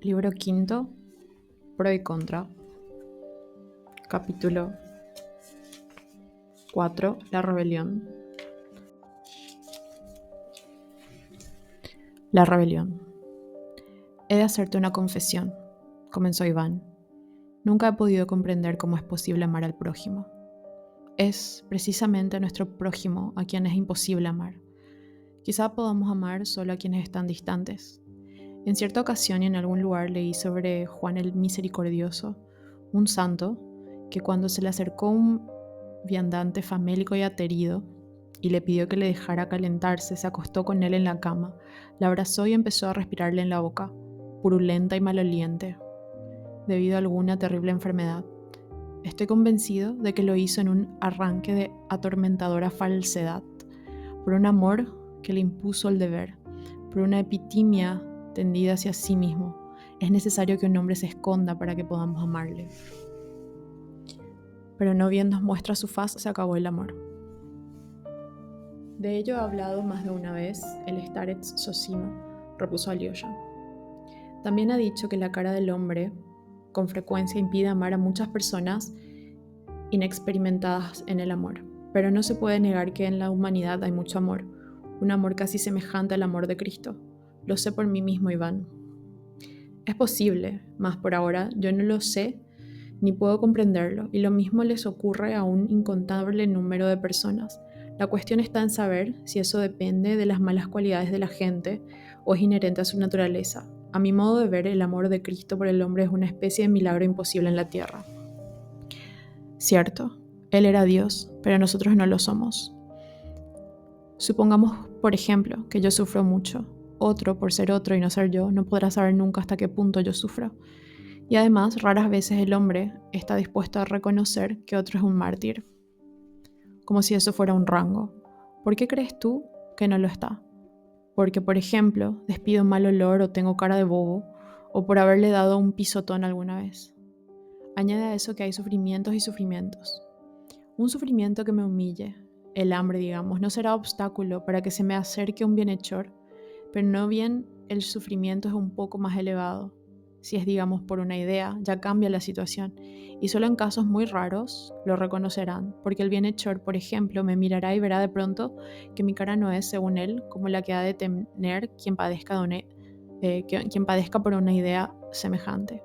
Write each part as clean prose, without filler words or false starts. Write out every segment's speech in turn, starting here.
Libro quinto, Pro y Contra. Capítulo 4, La rebelión. La rebelión. He de hacerte una confesión, comenzó Iván. Nunca he podido comprender cómo es posible amar al prójimo. Es precisamente a nuestro prójimo a quien es imposible amar. Quizá podamos amar solo a quienes están distantes. En cierta ocasión y en algún lugar leí sobre Juan el Misericordioso, un santo que cuando se le acercó un viandante famélico y aterido y le pidió que le dejara calentarse, se acostó con él en la cama, le abrazó y empezó a respirarle en la boca, purulenta y maloliente, debido a alguna terrible enfermedad. Estoy convencido de que lo hizo en un arranque de atormentadora falsedad, por un amor que le impuso el deber, por una epitimia tendida hacia sí mismo. Es necesario que un hombre se esconda para que podamos amarle. Pero no bien nos muestra su faz, se acabó el amor. De ello ha hablado más de una vez el Starets Zosimo, repuso Alyosha. También ha dicho que la cara del hombre con frecuencia impide amar a muchas personas inexperimentadas en el amor. Pero no se puede negar que en la humanidad hay mucho amor, un amor casi semejante al amor de Cristo. Lo sé por mí mismo, Iván. Es posible, mas por ahora yo no lo sé ni puedo comprenderlo, y lo mismo les ocurre a un incontable número de personas. La cuestión está en saber si eso depende de las malas cualidades de la gente o es inherente a su naturaleza. A mi modo de ver, el amor de Cristo por el hombre es una especie de milagro imposible en la tierra. Cierto, Él era Dios, pero nosotros no lo somos. Supongamos, por ejemplo, que yo sufro mucho. Otro, por ser otro y no ser yo, no podrá saber nunca hasta qué punto yo sufro. Y además, raras veces el hombre está dispuesto a reconocer que otro es un mártir, como si eso fuera un rango. ¿Por qué crees tú que no lo está? Porque, por ejemplo, despido mal olor o tengo cara de bobo, o por haberle dado un pisotón alguna vez. Añade a eso que hay sufrimientos y sufrimientos. Un sufrimiento que me humille, el hambre, digamos, no será obstáculo para que se me acerque un bienhechor, pero no bien el sufrimiento es un poco más elevado. Si es, digamos, por una idea, ya cambia la situación, y solo en casos muy raros lo reconocerán, porque el bienhechor, por ejemplo, me mirará y verá de pronto que mi cara no es, según él, como la que ha de tener quien padezca por una idea semejante.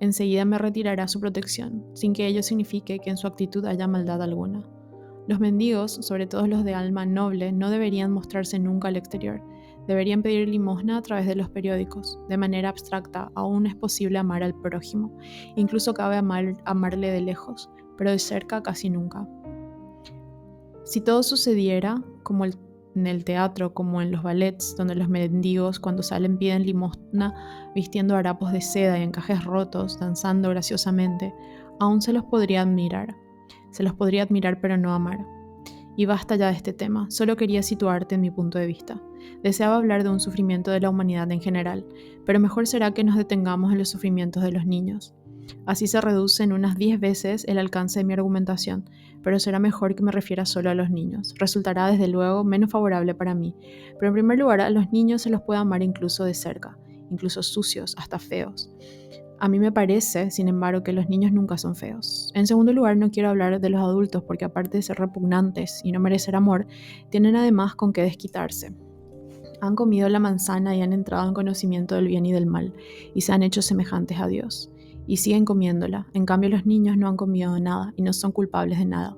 Enseguida me retirará su protección, sin que ello signifique que en su actitud haya maldad alguna. Los mendigos, sobre todo los de alma noble, no deberían mostrarse nunca al exterior. Deberían pedir limosna a través de los periódicos. De manera abstracta, aún es posible amar al prójimo. Incluso cabe amarle de lejos, pero de cerca casi nunca. Si todo sucediera como en el teatro, como en los ballets, donde los mendigos cuando salen piden limosna vistiendo harapos de seda y encajes rotos, danzando graciosamente, aún se los podría admirar. Se los podría admirar pero no amar. Y basta ya de este tema, solo quería situarte en mi punto de vista. Deseaba hablar de un sufrimiento de la humanidad en general, pero mejor será que nos detengamos en los sufrimientos de los niños. Así se reduce en unas 10 veces el alcance de mi argumentación, pero será mejor que me refiera solo a los niños. Resultará desde luego menos favorable para mí, pero en primer lugar a los niños se los puede amar incluso de cerca, incluso sucios, hasta feos. A mí me parece, sin embargo, que los niños nunca son feos. En segundo lugar, no quiero hablar de los adultos porque aparte de ser repugnantes y no merecer amor, tienen además con qué desquitarse. Han comido la manzana y han entrado en conocimiento del bien y del mal, y se han hecho semejantes a Dios. Y siguen comiéndola. En cambio, los niños no han comido nada y no son culpables de nada.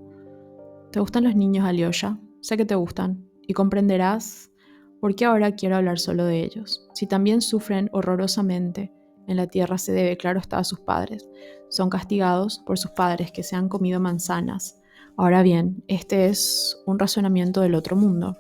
¿Te gustan los niños, Alyosha? Sé que te gustan, y comprenderás por qué ahora quiero hablar solo de ellos. Si también sufren horrorosamente, en la tierra se debe, claro está, a sus padres. Son castigados por sus padres que se han comido manzanas. Ahora bien, este es un razonamiento del otro mundo.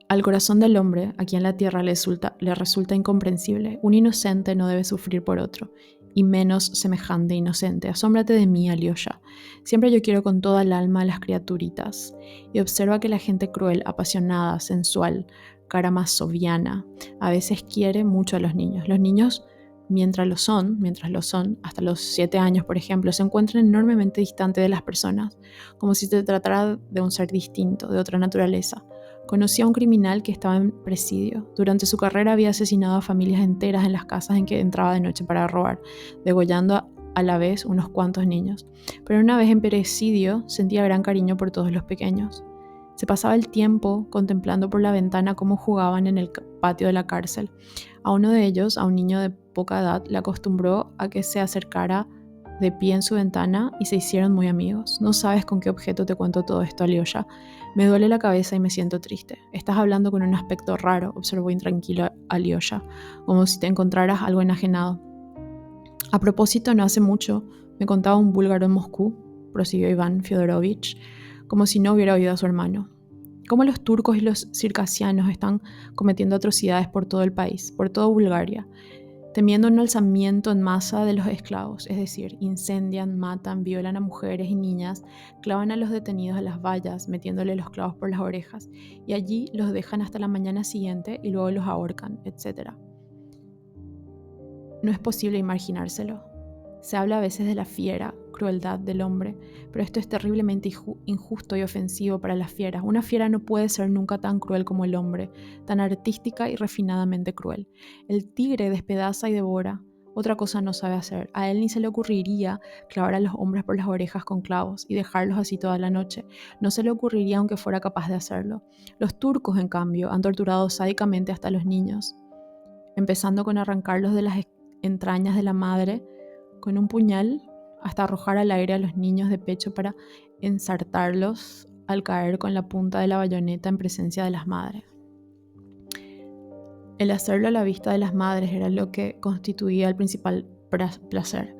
Al corazón del hombre, aquí en la tierra, le resulta incomprensible. Un inocente no debe sufrir por otro, y menos semejante inocente. Asómbrate de mí, Alyosha. Siempre yo quiero con toda el alma a las criaturitas. Y observa que la gente cruel, apasionada, sensual, karamazoviana, a veces quiere mucho a los niños. Los niños, mientras lo son, hasta los 7 años, por ejemplo, se encuentran enormemente distantes de las personas, como si se tratara de un ser distinto, de otra naturaleza. Conocí a un criminal que estaba en presidio. Durante su carrera había asesinado a familias enteras en las casas en que entraba de noche para robar, degollando a la vez unos cuantos niños. Pero una vez en presidio sentía gran cariño por todos los pequeños. Se pasaba el tiempo contemplando por la ventana cómo jugaban en el patio de la cárcel. A uno de ellos, a un niño de poca edad, le acostumbró a que se acercara de pie en su ventana y se hicieron muy amigos. No sabes con qué objeto te cuento todo esto, Alyosha. Me duele la cabeza y me siento triste. Estás hablando con un aspecto raro, observó intranquilo Alyosha, como si te encontraras algo enajenado. A propósito, no hace mucho me contaba un búlgaro en Moscú, prosiguió Iván Fyodorovich, como si no hubiera oído a su hermano. Cómo los turcos y los circasianos están cometiendo atrocidades por todo el país, por toda Bulgaria, temiendo un alzamiento en masa de los esclavos, es decir, incendian, matan, violan a mujeres y niñas, clavan a los detenidos a las vallas, metiéndole los clavos por las orejas, y allí los dejan hasta la mañana siguiente y luego los ahorcan, etc. No es posible imaginárselo. Se habla a veces de la fiera crueldad del hombre, pero esto es terriblemente injusto y ofensivo para las fieras. Una fiera no puede ser nunca tan cruel como el hombre, tan artística y refinadamente cruel. El tigre despedaza y devora, otra cosa no sabe hacer. A él ni se le ocurriría clavar a los hombres por las orejas con clavos y dejarlos así toda la noche. No se le ocurriría aunque fuera capaz de hacerlo. Los turcos, en cambio, han torturado sádicamente hasta a los niños, empezando con arrancarlos de las entrañas de la madre con un puñal hasta arrojar al aire a los niños de pecho para ensartarlos al caer con la punta de la bayoneta en presencia de las madres. El hacerlo a la vista de las madres era lo que constituía el principal placer.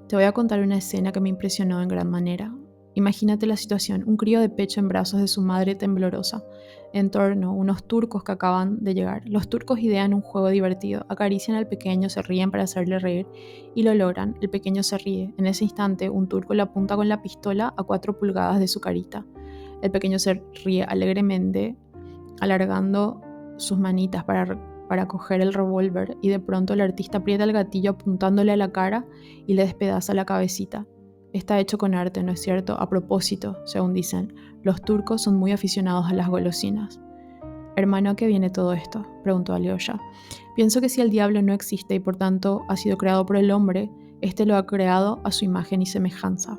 Te voy a contar una escena que me impresionó en gran manera. Imagínate la situación, un crío de pecho en brazos de su madre temblorosa. En torno, unos turcos que acaban de llegar. Los turcos idean un juego divertido, acarician al pequeño, se ríen para hacerle reír y lo logran. El pequeño se ríe. En ese instante, un turco le apunta con la pistola a 4 pulgadas de su carita. El pequeño se ríe alegremente, alargando sus manitas para coger el revólver, y de pronto el artista aprieta el gatillo apuntándole a la cara y le despedaza la cabecita. Está hecho con arte, ¿no es cierto? A propósito, según dicen, los turcos son muy aficionados a las golosinas. Hermano, ¿a qué viene todo esto?, preguntó Alyosha. Pienso que si el diablo no existe y por tanto ha sido creado por el hombre, éste lo ha creado a su imagen y semejanza.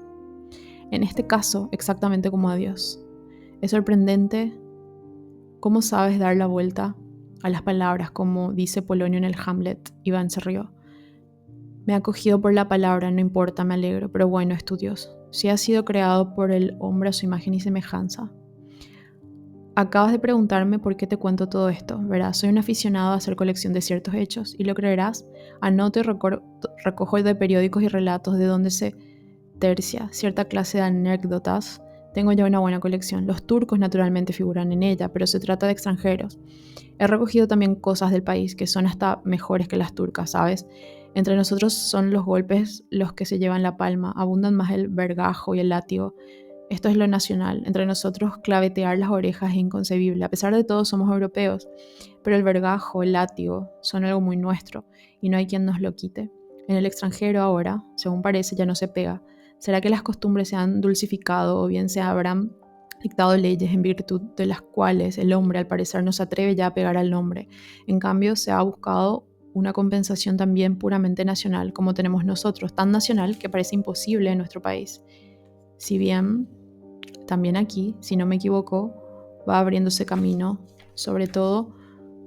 En este caso, exactamente como a Dios. Es sorprendente cómo sabes dar la vuelta a las palabras, como dice Polonio en el Hamlet. Iván se rió. Me ha cogido por la palabra, no importa, me alegro, pero bueno, es tu Dios. Si ha sido creado por el hombre a su imagen y semejanza. Acabas de preguntarme por qué te cuento todo esto, ¿verdad? Soy un aficionado a hacer colección de ciertos hechos, y lo creerás, anoto y recojo de periódicos y relatos de donde se tercia cierta clase de anécdotas. Tengo ya una buena colección. Los turcos naturalmente figuran en ella, pero se trata de extranjeros. He recogido también cosas del país que son hasta mejores que las turcas, ¿sabes? Entre nosotros son los golpes los que se llevan la palma, abundan más el vergajo y el látigo. Esto es lo nacional. Entre nosotros clavetear las orejas es inconcebible. A pesar de todo somos europeos, pero el vergajo, el látigo, son algo muy nuestro y no hay quien nos lo quite. En el extranjero ahora, según parece, ya no se pega. ¿Será que las costumbres se han dulcificado o bien se habrán dictado leyes en virtud de las cuales el hombre al parecer no se atreve ya a pegar al hombre? En cambio, se ha buscado una compensación también puramente nacional, como tenemos nosotros, tan nacional que parece imposible en nuestro país. Si bien también aquí, si no me equivoco, va abriéndose camino, sobre todo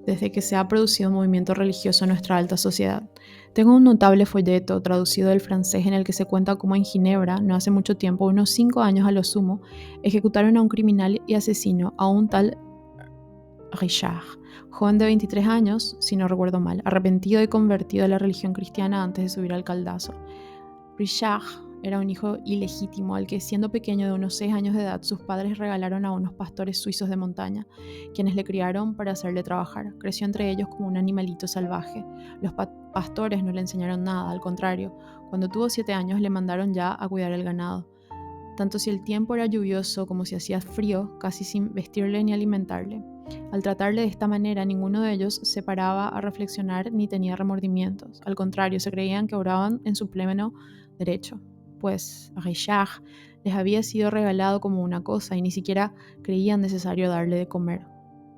desde que se ha producido un movimiento religioso en nuestra alta sociedad. Tengo un notable folleto traducido del francés en el que se cuenta cómo en Ginebra, no hace mucho tiempo, unos 5 años a lo sumo, ejecutaron a un criminal y asesino, a un tal Richard, joven de 23 años, si no recuerdo mal, arrepentido y convertido a la religión cristiana antes de subir al caldazo. Richard era un hijo ilegítimo al que, siendo pequeño de unos 6 años de edad, sus padres regalaron a unos pastores suizos de montaña, quienes le criaron para hacerle trabajar. Creció entre ellos como un animalito salvaje. Los pastores no le enseñaron nada, al contrario, cuando tuvo 7 años le mandaron ya a cuidar el ganado, tanto si el tiempo era lluvioso como si hacía frío, casi sin vestirle ni alimentarle. Al tratarle de esta manera, ninguno de ellos se paraba a reflexionar ni tenía remordimientos. Al contrario, se creían que obraban en su pleno derecho, pues a Richard les había sido regalado como una cosa y ni siquiera creían necesario darle de comer.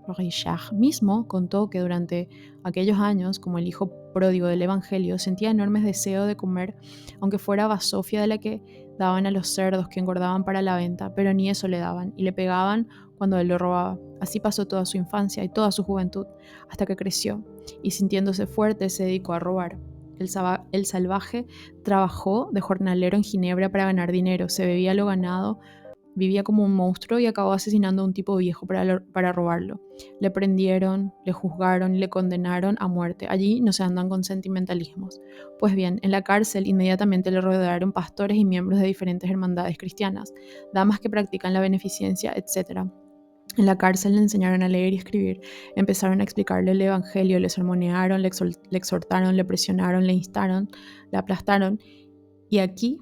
Rishach mismo contó que durante aquellos años, como el hijo pródigo del Evangelio, sentía enormes deseos de comer, aunque fuera basofia de la que daban a los cerdos que engordaban para la venta, pero ni eso le daban, y le pegaban cuando él lo robaba. Así pasó toda su infancia y toda su juventud, hasta que creció, y sintiéndose fuerte se dedicó a robar. El salvaje trabajó de jornalero en Ginebra para ganar dinero, se bebía lo ganado, vivía como un monstruo y acabó asesinando a un tipo viejo para robarlo. Le prendieron, le juzgaron y le condenaron a muerte. Allí no se andan con sentimentalismos. Pues bien, en la cárcel inmediatamente le rodearon pastores y miembros de diferentes hermandades cristianas, damas que practican la beneficencia, etc. En la cárcel le enseñaron a leer y escribir, empezaron a explicarle el evangelio, le sermonearon, le exhortaron, le presionaron, le instaron, le aplastaron. Y aquí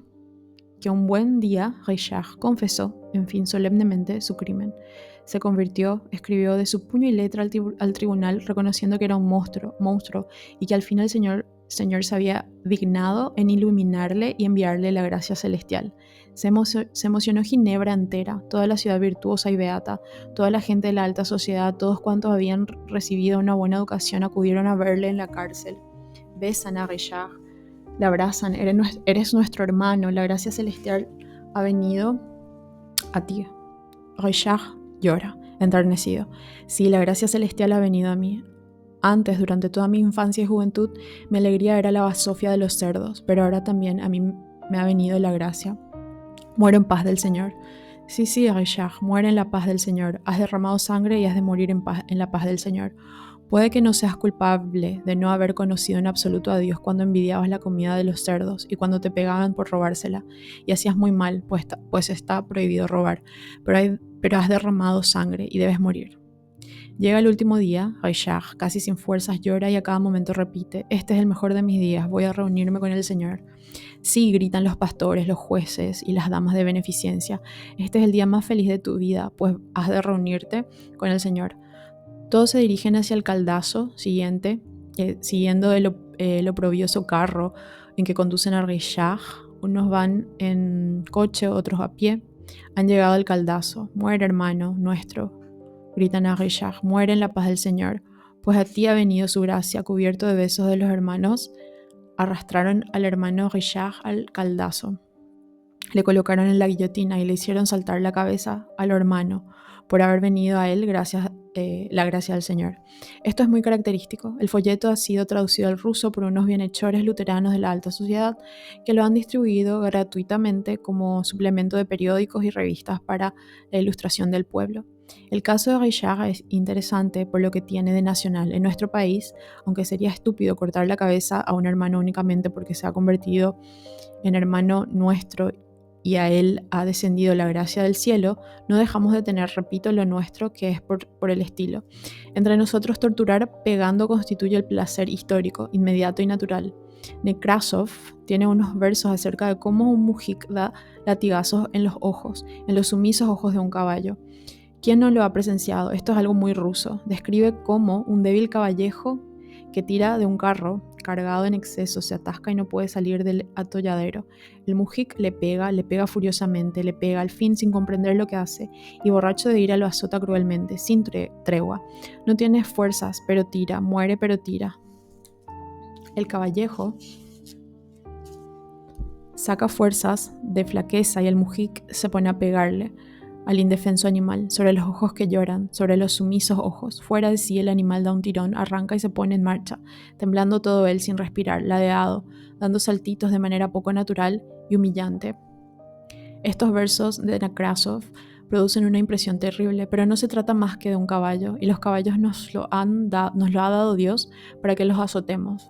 que un buen día Rishach confesó, en fin, solemnemente su crimen. Se convirtió, escribió de su puño y letra al tribunal, reconociendo que era un monstruo y que al fin el Señor se había dignado en iluminarle y enviarle la gracia celestial. Se emocionó Ginebra entera, toda la ciudad virtuosa y beata, toda la gente de la alta sociedad, todos cuantos habían recibido una buena educación acudieron a verle en la cárcel. Besan a Rishach, le abrazan, eres nuestro hermano, la gracia celestial ha venido a ti. Rishach llora, enternecido. Sí, la gracia celestial ha venido a mí. Antes, durante toda mi infancia y juventud, mi alegría era la basofia de los cerdos, pero ahora también a mí me ha venido la gracia. Muero en paz del Señor. Sí, Rishach, muere en la paz del Señor. Has derramado sangre y has de morir en la paz del Señor. Puede que no seas culpable de no haber conocido en absoluto a Dios cuando envidiabas la comida de los cerdos y cuando te pegaban por robársela, y hacías muy mal, pues está prohibido robar, pero has derramado sangre y debes morir. Llega el último día, Rishach, casi sin fuerzas, llora y a cada momento repite: este es el mejor de mis días, voy a reunirme con el Señor. Sí, gritan los pastores, los jueces y las damas de beneficencia, este es el día más feliz de tu vida, pues has de reunirte con el Señor. Todos se dirigen hacia el caldazo siguiente, siguiendo el oprobioso carro en que conducen a Rishach. Unos van en coche, otros a pie. Han llegado al caldazo. Muere, hermano nuestro, gritan a Rishach. Muere en la paz del Señor, pues a ti ha venido su gracia. Cubierto de besos de los hermanos, arrastraron al hermano Rishach al caldazo. Le colocaron en la guillotina y le hicieron saltar la cabeza al hermano por haber venido a él la gracia del Señor. Esto es muy característico. El folleto ha sido traducido al ruso por unos bienhechores luteranos de la alta sociedad que lo han distribuido gratuitamente como suplemento de periódicos y revistas para la ilustración del pueblo. El caso de Rishach es interesante por lo que tiene de nacional. En nuestro país, aunque sería estúpido cortar la cabeza a un hermano únicamente porque se ha convertido en hermano nuestro y a él ha descendido la gracia del cielo, no dejamos de tener, repito, lo nuestro, que es por el estilo. Entre nosotros torturar pegando constituye el placer histórico, inmediato y natural. Nekrasov tiene unos versos acerca de cómo un mujik da latigazos en los ojos, en los sumisos ojos de un caballo. ¿Quién no lo ha presenciado? Esto es algo muy ruso. Describe cómo un débil caballejo que tira de un carro cargado en exceso se atasca y no puede salir del atolladero. El mujik le pega furiosamente, le pega al fin sin comprender lo que hace, y borracho de ira lo azota cruelmente, sin tregua. No tiene fuerzas, pero tira, muere, pero tira. El caballejo saca fuerzas de flaqueza y el mujik se pone a pegarle al indefenso animal, sobre los ojos que lloran, sobre los sumisos ojos. Fuera de sí el animal da un tirón, arranca y se pone en marcha, temblando todo él sin respirar, ladeado, dando saltitos de manera poco natural y humillante. Estos versos de Nekrasov producen una impresión terrible, pero no se trata más que de un caballo, y los caballos nos lo ha dado Dios para que los azotemos.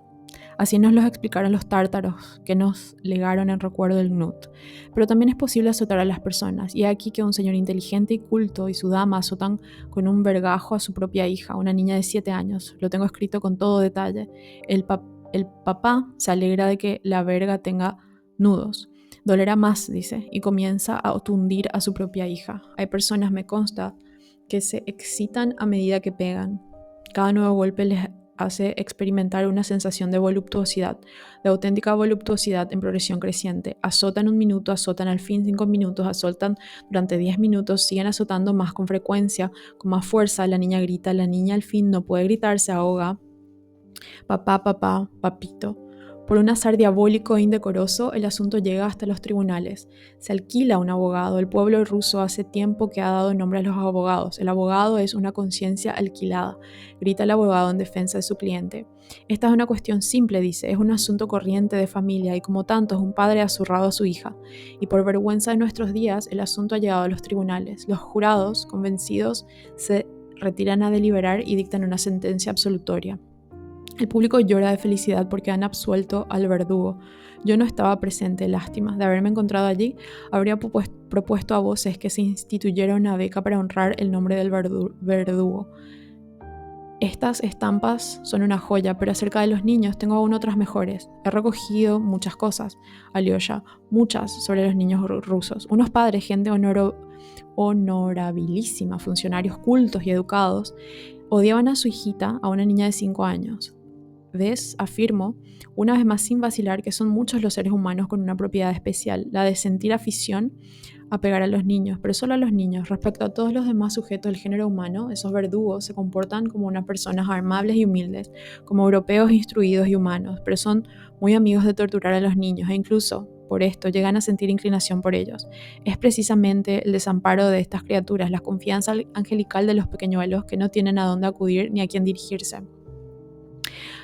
Así nos los explicaron los tártaros que nos legaron en recuerdo del Gnut. Pero también es posible azotar a las personas, y aquí que un señor inteligente y culto y su dama azotan con un vergajo a su propia hija, una niña de 7 años. Lo tengo escrito con todo detalle. El papá se alegra de que la verga tenga nudos. Dolerá más, dice, y comienza a tundir a su propia hija. Hay personas, me consta, que se excitan a medida que pegan. Cada nuevo golpe les hace experimentar una sensación de voluptuosidad, de auténtica voluptuosidad en progresión creciente. Azotan 1 minuto, azotan al fin 5 minutos, azotan durante 10 minutos, siguen azotando más con frecuencia, con más fuerza. La niña grita, la niña al fin no puede gritar, se ahoga. Papá, papá, papito. Por un azar diabólico e indecoroso, el asunto llega hasta los tribunales. Se alquila un abogado. El pueblo ruso hace tiempo que ha dado nombre a los abogados. El abogado es una conciencia alquilada, grita el abogado en defensa de su cliente. Esta es una cuestión simple, dice, es un asunto corriente de familia y como tanto es un padre azurrado a su hija. Y por vergüenza de nuestros días, el asunto ha llegado a los tribunales. Los jurados, convencidos, se retiran a deliberar y dictan una sentencia absolutoria. El público llora de felicidad porque han absuelto al verdugo. Yo no estaba presente, lástima. De haberme encontrado allí, habría propuesto a voces que se instituyera una beca para honrar el nombre del verdugo. Estas estampas son una joya, pero acerca de los niños tengo aún otras mejores. He recogido muchas cosas, Alyosha, muchas sobre los niños rusos. Unos padres, gente honorabilísima, funcionarios cultos y educados, odiaban a su hijita, a una niña de 5 años. ¿Ves? Afirmo, una vez más sin vacilar, que son muchos los seres humanos con una propiedad especial, la de sentir afición a pegar a los niños, pero solo a los niños. Respecto a todos los demás sujetos del género humano, esos verdugos se comportan como unas personas amables y humildes, como europeos instruidos y humanos, pero son muy amigos de torturar a los niños e incluso, por esto, llegan a sentir inclinación por ellos. Es precisamente el desamparo de estas criaturas, la confianza angelical de los pequeñuelos que no tienen a dónde acudir ni a quién dirigirse,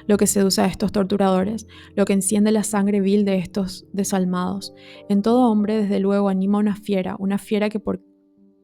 lo que seduce a estos torturadores, lo que enciende la sangre vil de estos desalmados. En todo hombre, desde luego, anima una fiera que por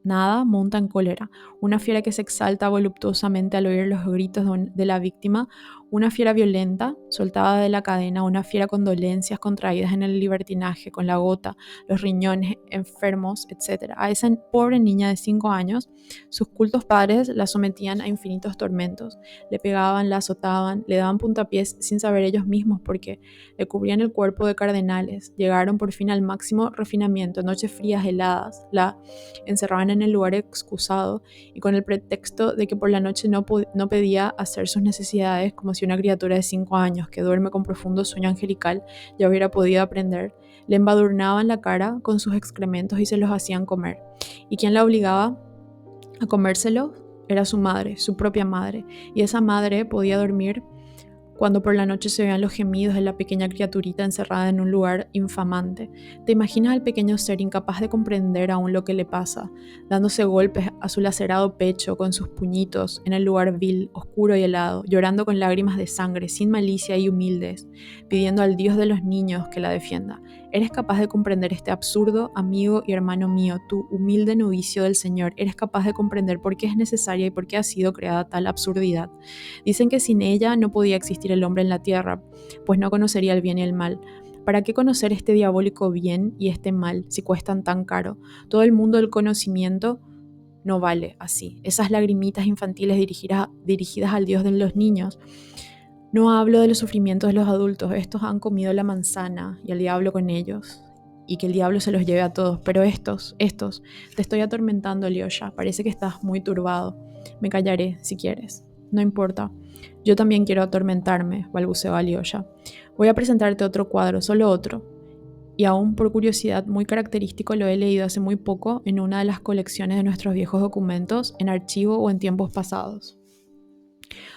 nada monta en cólera, una fiera que se exalta voluptuosamente al oír los gritos de la víctima, una fiera violenta, soltada de la cadena, una fiera con dolencias contraídas en el libertinaje, con la gota, los riñones enfermos, etc. A esa pobre niña de 5 años, sus cultos padres la sometían a infinitos tormentos, le pegaban, la azotaban, le daban puntapiés sin saber ellos mismos por qué, le cubrían el cuerpo de cardenales, llegaron por fin al máximo refinamiento, noches frías heladas, la encerraban en el lugar excusado y con el pretexto de que por la noche no pedía hacer sus necesidades como si una criatura de 5 años que duerme con profundo sueño angelical ya hubiera podido aprender, le embadurnaban la cara con sus excrementos y se los hacían comer. ¿Y quién la obligaba a comérselo? Era su madre, su propia madre, y esa madre podía dormir cuando por la noche se oían los gemidos de la pequeña criaturita encerrada en un lugar infamante. ¿Te imaginas al pequeño ser incapaz de comprender aún lo que le pasa, dándose golpes a su lacerado pecho con sus puñitos en el lugar vil, oscuro y helado, llorando con lágrimas de sangre, sin malicia y humildes, pidiendo al Dios de los niños que la defienda? ¿Eres capaz de comprender este absurdo, amigo y hermano mío, tú, humilde novicio del Señor? ¿Eres capaz de comprender por qué es necesaria y por qué ha sido creada tal absurdidad? Dicen que sin ella no podía existir el hombre en la tierra, pues no conocería el bien y el mal. ¿Para qué conocer este diabólico bien y este mal si cuestan tan caro? Todo el mundo del conocimiento no vale así. Esas lagrimitas infantiles dirigidas al Dios de los niños. No hablo de los sufrimientos de los adultos, estos han comido la manzana y el diablo con ellos, y que el diablo se los lleve a todos, pero estos, te estoy atormentando, Alyosha, parece que estás muy turbado. Me callaré si quieres, no importa. Yo también quiero atormentarme, balbuceó Alyosha. Voy a presentarte otro cuadro, solo otro. Y aún por curiosidad muy característico lo he leído hace muy poco en una de las colecciones de nuestros viejos documentos, en archivo o en tiempos pasados.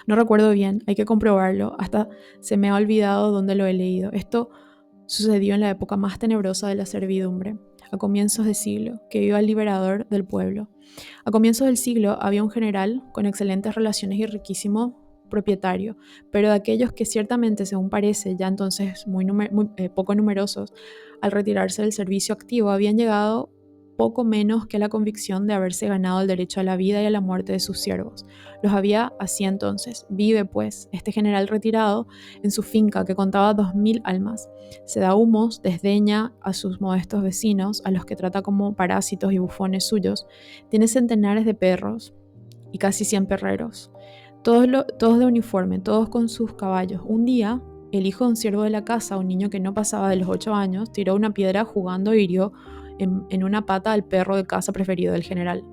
No recuerdo bien, hay que comprobarlo, hasta se me ha olvidado dónde lo he leído. Esto sucedió en la época más tenebrosa de la servidumbre, a comienzos de siglo, que iba el liberador del pueblo. A comienzos del siglo había un general con excelentes relaciones y riquísimo propietario, pero de aquellos que ciertamente, según parece, ya entonces muy poco numerosos, al retirarse del servicio activo, habían llegado poco menos que a la convicción de haberse ganado el derecho a la vida y a la muerte de sus siervos. Los había así entonces. Vive, pues, este general retirado en su finca que contaba 2000 almas. Se da humos, desdeña a sus modestos vecinos, a los que trata como parásitos y bufones suyos. Tiene centenares de perros y casi 100 perreros. Todos de uniforme, todos con sus caballos. Un día, el hijo de un siervo de la casa, un niño que no pasaba de los 8 años, tiró una piedra jugando e hirió en una pata al perro de casa preferido del general.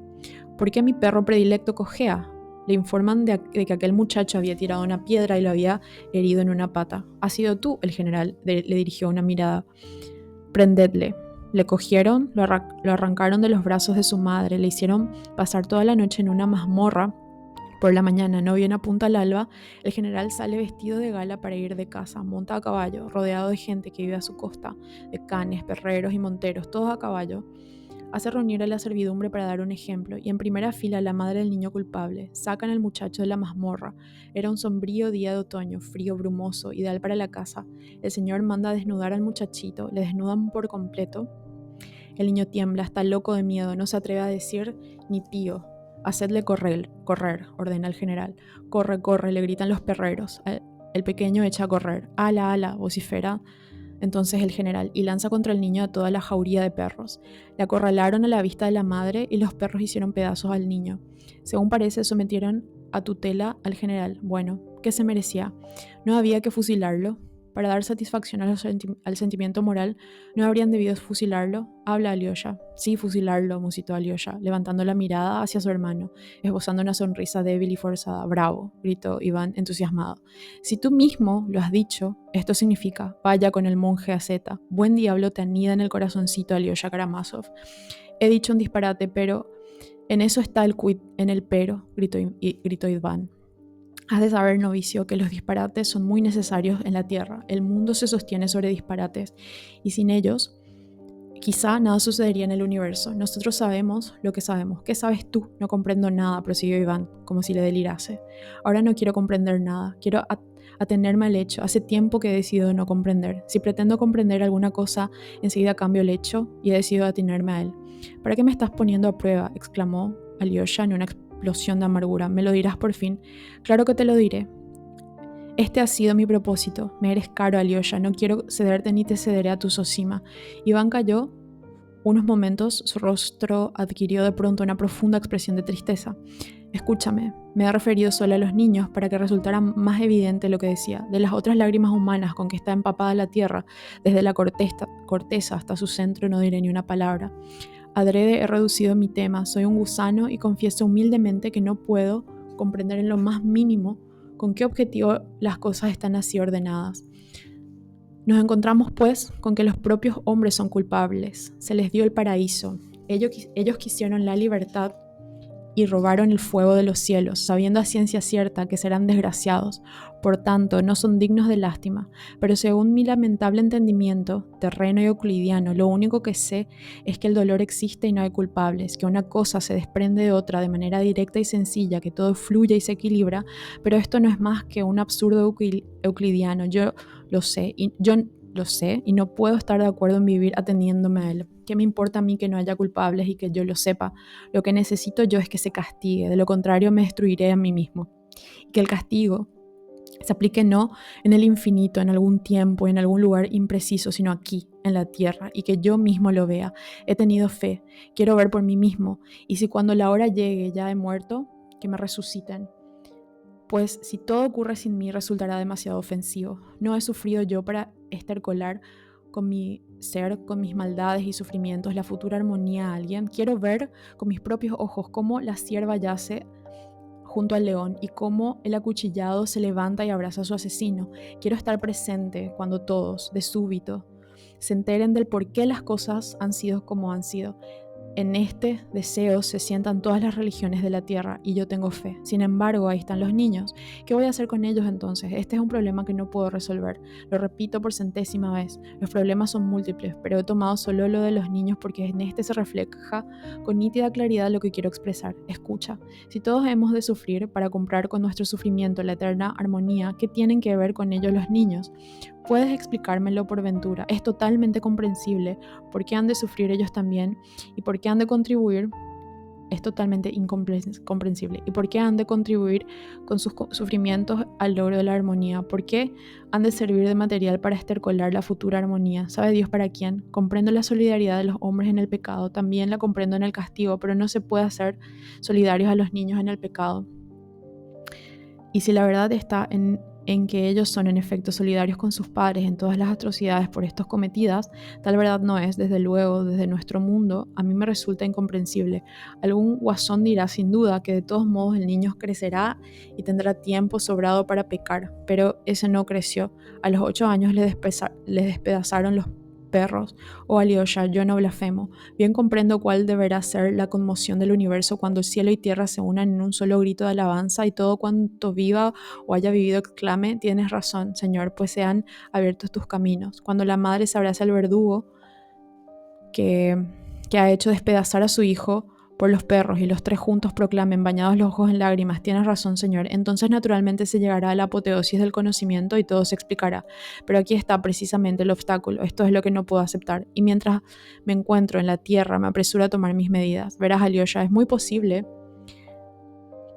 ¿Por qué mi perro predilecto cojea? Le informan de que aquel muchacho había tirado una piedra y lo había herido en una pata. «¿Has sido tú?» El general le dirigió una mirada. «Prendedle». Le cogieron, lo arrancaron de los brazos de su madre, le hicieron pasar toda la noche en una mazmorra. Por la mañana, no bien apunta al alba, el general sale vestido de gala para ir de casa, monta a caballo, rodeado de gente que vive a su costa, de canes, perreros y monteros, todos a caballo. Hace reunir a la servidumbre para dar un ejemplo, y en primera fila la madre del niño culpable. Sacan al muchacho de la mazmorra. Era un sombrío día de otoño, frío, brumoso, ideal para la caza. El señor manda a desnudar al muchachito, le desnudan por completo. El niño tiembla, está loco de miedo, no se atreve a decir ni pío. «Hacedle correr», ordena el general. «Corre, corre», le gritan los perreros. El pequeño echa a correr. «Ala, ala», vocifera entonces el general, y lanza contra el niño a toda la jauría de perros. Le acorralaron a la vista de la madre y los perros hicieron pedazos al niño. Según parece, sometieron a tutela al general. Bueno, ¿qué se merecía? No había que fusilarlo. Para dar satisfacción al sentimiento moral, ¿no habrían debido fusilarlo? Habla Alyosha. Sí, fusilarlo, musitó Alyosha, levantando la mirada hacia su hermano, esbozando una sonrisa débil y forzada. Bravo, gritó Iván entusiasmado. Si tú mismo lo has dicho, esto significa, vaya con el monje asceta. Buen diablo te anida en el corazoncito, Alyosha Karamazov. He dicho un disparate, pero en eso está el quid, en el pero, gritó Iván. Has de saber, novicio, que los disparates son muy necesarios en la Tierra. El mundo se sostiene sobre disparates, y sin ellos, quizá nada sucedería en el universo. Nosotros sabemos lo que sabemos. ¿Qué sabes tú? No comprendo nada, prosiguió Iván, como si le delirase. Ahora no quiero comprender nada. Quiero atenerme al hecho. Hace tiempo que he decidido no comprender. Si pretendo comprender alguna cosa, enseguida cambio el hecho y he decidido atenerme a él. ¿Para qué me estás poniendo a prueba?, exclamó Alyosha en una explosión de amargura. ¿Me lo dirás por fin? Claro que te lo diré. Este ha sido mi propósito. Me eres caro, Alyosha. No quiero cederte ni te cederé a tu Zosima. Iván calló unos momentos. Su rostro adquirió de pronto una profunda expresión de tristeza. Escúchame, me he referido solo a los niños para que resultara más evidente lo que decía. De las otras lágrimas humanas con que está empapada la tierra, desde la corteza hasta su centro, no diré ni una palabra. Adrede he reducido mi tema. Soy un gusano y confieso humildemente que no puedo comprender en lo más mínimo con qué objetivo las cosas están así ordenadas. Nos encontramos, pues, con que los propios hombres son culpables. Se les dio el paraíso. Ellos quisieron la libertad y robaron el fuego de los cielos, sabiendo a ciencia cierta que serán desgraciados. Por tanto, no son dignos de lástima. Pero según mi lamentable entendimiento, terreno y euclidiano, lo único que sé es que el dolor existe y no hay culpables, que una cosa se desprende de otra de manera directa y sencilla, que todo fluye y se equilibra, pero esto no es más que un absurdo euclidiano. Yo lo sé y no puedo estar de acuerdo en vivir atendiéndome a él. ¿Qué me importa a mí que no haya culpables y que yo lo sepa? Lo que necesito yo es que se castigue, de lo contrario me destruiré a mí mismo. Y que el castigo se aplique no en el infinito, en algún tiempo, en algún lugar impreciso, sino aquí, en la tierra, y que yo mismo lo vea. He tenido fe, quiero ver por mí mismo, y si cuando la hora llegue ya he muerto, que me resuciten. Pues si todo ocurre sin mí resultará demasiado ofensivo. No he sufrido yo para estercolar con mi ser, con mis maldades y sufrimientos, la futura armonía a alguien. Quiero ver con mis propios ojos cómo la cierva yace junto al león y cómo el acuchillado se levanta y abraza a su asesino. Quiero estar presente cuando todos, de súbito, se enteren del por qué las cosas han sido como han sido. En este deseo se sientan todas las religiones de la tierra y yo tengo fe. Sin embargo, ahí están los niños. ¿Qué voy a hacer con ellos entonces? Este es un problema que no puedo resolver. Lo repito por centésima vez. Los problemas son múltiples, pero he tomado solo lo de los niños porque en este se refleja con nítida claridad lo que quiero expresar. Escucha, si todos hemos de sufrir para comprar con nuestro sufrimiento la eterna armonía, ¿qué tienen que ver con ello los niños? ¿Puedes explicármelo por ventura? Es totalmente comprensible. ¿Por qué han de sufrir ellos también? ¿Y por qué han de contribuir? Es totalmente incomprensible. ¿Y por qué han de contribuir con sus sufrimientos al logro de la armonía? ¿Por qué han de servir de material para estercolar la futura armonía? ¿Sabe Dios para quién? Comprendo la solidaridad de los hombres en el pecado, también la comprendo en el castigo, pero no se puede hacer solidarios a los niños en el pecado. Y si la verdad está en en que ellos son en efecto solidarios con sus padres en todas las atrocidades por estos cometidas, tal verdad no es, desde luego, desde nuestro mundo, a mí me resulta incomprensible. Algún guasón dirá sin duda que de todos modos el niño crecerá y tendrá tiempo sobrado para pecar, pero ese no creció. A los 8 años le despedazaron los perros. Oh Alyosha, yo no blasfemo. Bien comprendo cuál deberá ser la conmoción del universo cuando el cielo y tierra se unan en un solo grito de alabanza y todo cuanto viva o haya vivido exclame: tienes razón, Señor, pues se han abierto tus caminos. Cuando la madre se abraza al verdugo que ha hecho despedazar a su hijo por los perros y los tres juntos proclamen, bañados los ojos en lágrimas: tienes razón, Señor, entonces naturalmente se llegará a la apoteosis del conocimiento y todo se explicará. Pero aquí está precisamente el obstáculo, esto es lo que no puedo aceptar, y mientras me encuentro en la tierra me apresuro a tomar mis medidas. Verás, Alyosha, es muy posible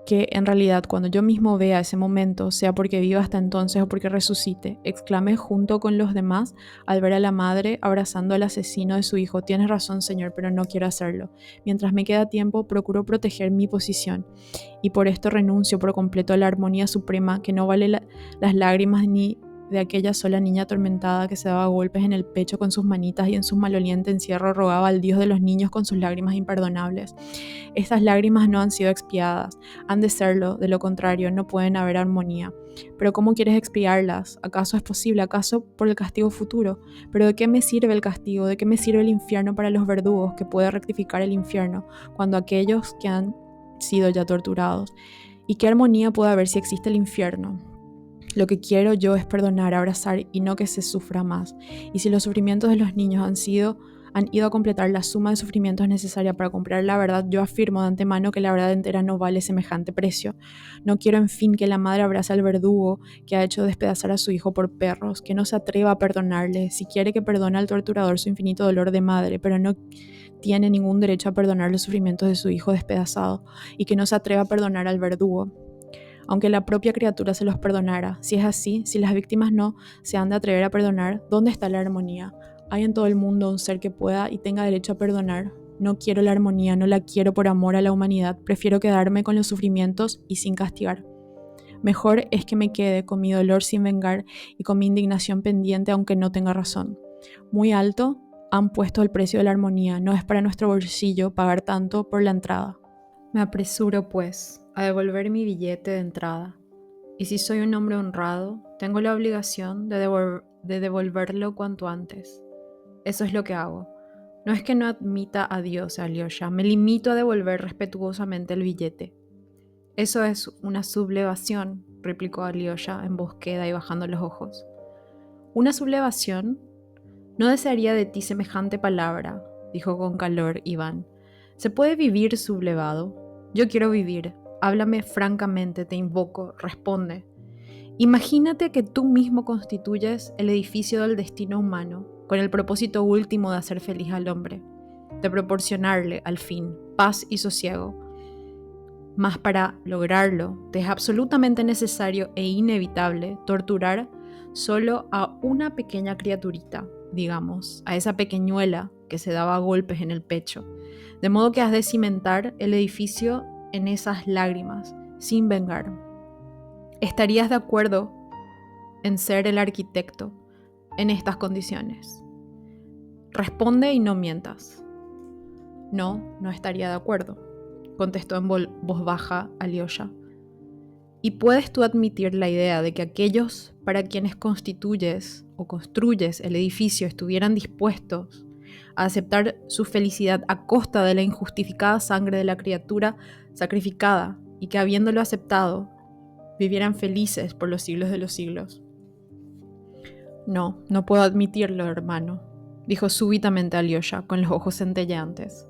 que en realidad cuando yo mismo vea ese momento, sea porque viva hasta entonces o porque resucite, exclamé junto con los demás al ver a la madre abrazando al asesino de su hijo: tienes razón, Señor, pero no quiero hacerlo. Mientras me queda tiempo, procuro proteger mi posición, y por esto renuncio por completo a la armonía suprema que no vale las lágrimas ni de aquella sola niña atormentada que se daba golpes en el pecho con sus manitas y en su maloliente encierro rogaba al Dios de los niños con sus lágrimas imperdonables. Estas lágrimas no han sido expiadas, han de serlo, de lo contrario no pueden haber armonía. Pero ¿cómo quieres expiarlas? ¿Acaso es posible? ¿Acaso por el castigo futuro? ¿Pero de qué me sirve el castigo? ¿De qué me sirve el infierno para los verdugos que puede rectificar el infierno cuando aquellos que han sido ya torturados? ¿Y qué armonía puede haber si existe el infierno? Lo que quiero yo es perdonar, abrazar y no que se sufra más. Y si los sufrimientos de los niños han ido a completar la suma de sufrimientos necesaria para comprar la verdad, yo afirmo de antemano que la verdad entera no vale semejante precio. No quiero, en fin, que la madre abrace al verdugo que ha hecho despedazar a su hijo por perros, que no se atreva a perdonarle, si quiere que perdone al torturador su infinito dolor de madre, pero no tiene ningún derecho a perdonar los sufrimientos de su hijo despedazado, y que no se atreva a perdonar al verdugo, aunque la propia criatura se los perdonara. Si es así, si las víctimas no se han de atrever a perdonar, ¿dónde está la armonía? ¿Hay en todo el mundo un ser que pueda y tenga derecho a perdonar? No quiero la armonía, no la quiero por amor a la humanidad, prefiero quedarme con los sufrimientos y sin castigar. Mejor es que me quede con mi dolor sin vengar y con mi indignación pendiente aunque no tenga razón. Muy alto han puesto el precio de la armonía, no es para nuestro bolsillo pagar tanto por la entrada. Me apresuro, pues, a devolver mi billete de entrada, y si soy un hombre honrado, tengo la obligación de devolverlo cuanto antes. Eso es lo que hago. No es que no admita a Dios, Alyosha, me limito a devolver respetuosamente el billete. Eso es una sublevación, replicó Alyosha en voz queda y bajando los ojos. ¿Una sublevación? No desearía de ti semejante palabra, dijo con calor Iván. ¿Se puede vivir sublevado? Yo quiero vivir. Háblame francamente, te invoco, responde. Imagínate que tú mismo constituyes el edificio del destino humano, con el propósito último de hacer feliz al hombre, de proporcionarle, al fin, paz y sosiego. Mas para lograrlo, te es absolutamente necesario e inevitable torturar solo a una pequeña criaturita, digamos, a esa pequeñuela que se daba golpes en el pecho, de modo que has de cimentar el edificio en esas lágrimas, sin vengar. ¿Estarías de acuerdo en ser el arquitecto en estas condiciones? Responde y no mientas. No, no estaría de acuerdo, contestó en voz baja Alyosha. ¿Y puedes tú admitir la idea de que aquellos para quienes constituyes o construyes el edificio estuvieran dispuestos a aceptar su felicidad a costa de la injustificada sangre de la criatura sacrificada y que, habiéndolo aceptado, vivieran felices por los siglos de los siglos? No, no puedo admitirlo, hermano, dijo súbitamente Alyosha con los ojos centelleantes.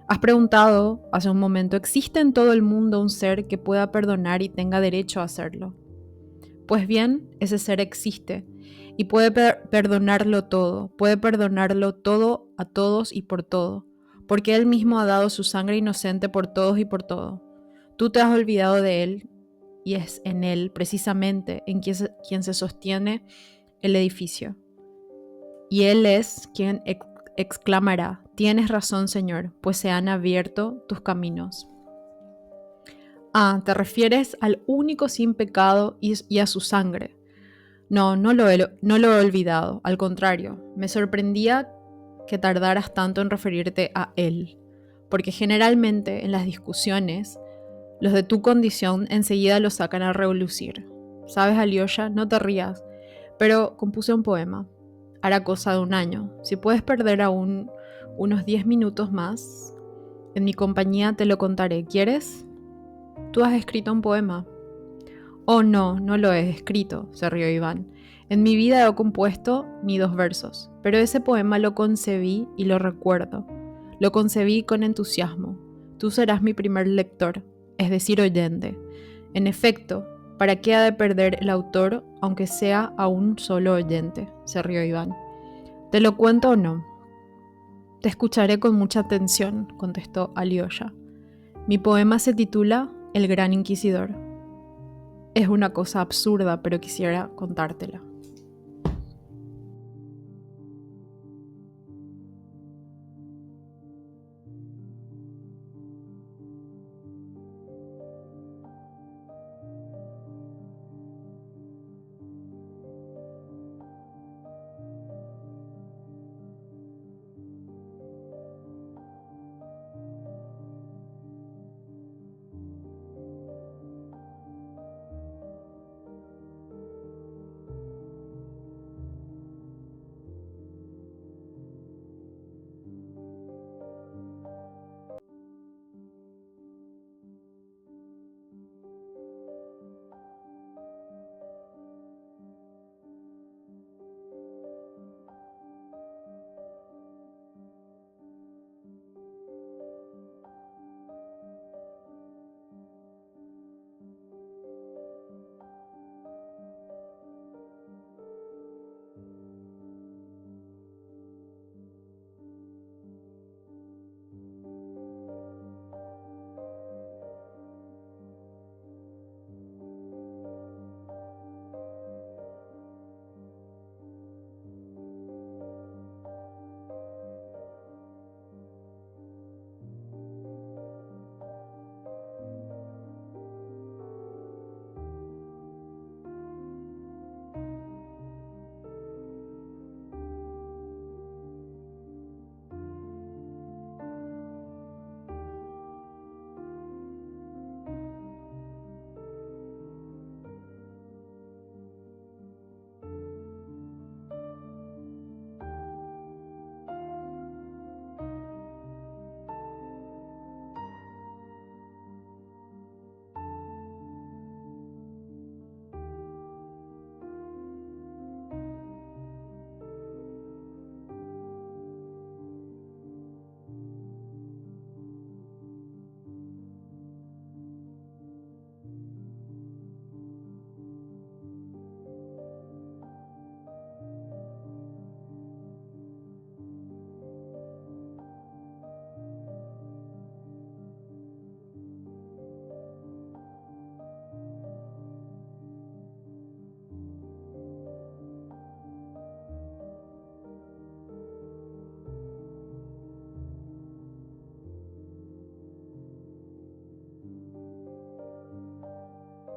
Has preguntado hace un momento, ¿existe en todo el mundo un ser que pueda perdonar y tenga derecho a hacerlo? Pues bien, ese ser existe y puede perdonarlo todo a todos y por todo, porque él mismo ha dado su sangre inocente por todos y por todo. Tú te has olvidado de él y es en él precisamente en quien se sostiene el edificio. Y él es quien exclamará: tienes razón, Señor, pues se han abierto tus caminos. Ah, te refieres al único sin pecado y a su sangre. No, no lo he olvidado, al contrario, me sorprendía que tardaras tanto en referirte a él, porque generalmente en las discusiones, los de tu condición enseguida lo sacan a relucir. ¿Sabes, Alyosha? No te rías, pero compuse un poema. Hará cosa de un año. Si puedes perder aún unos 10 minutos más, en mi compañía te lo contaré. ¿Quieres? Tú has escrito un poema. Oh, no, no lo he escrito, se rió Iván. En mi vida he compuesto ni 2 versos, pero ese poema lo concebí y lo recuerdo. Lo concebí con entusiasmo. Tú serás mi primer lector, es decir, oyente. En efecto, ¿para qué ha de perder el autor aunque sea a un solo oyente? Se rió Iván. ¿Te lo cuento o no? Te escucharé con mucha atención, contestó Alyosha. Mi poema se titula El Gran Inquisidor. Es una cosa absurda, pero quisiera contártela.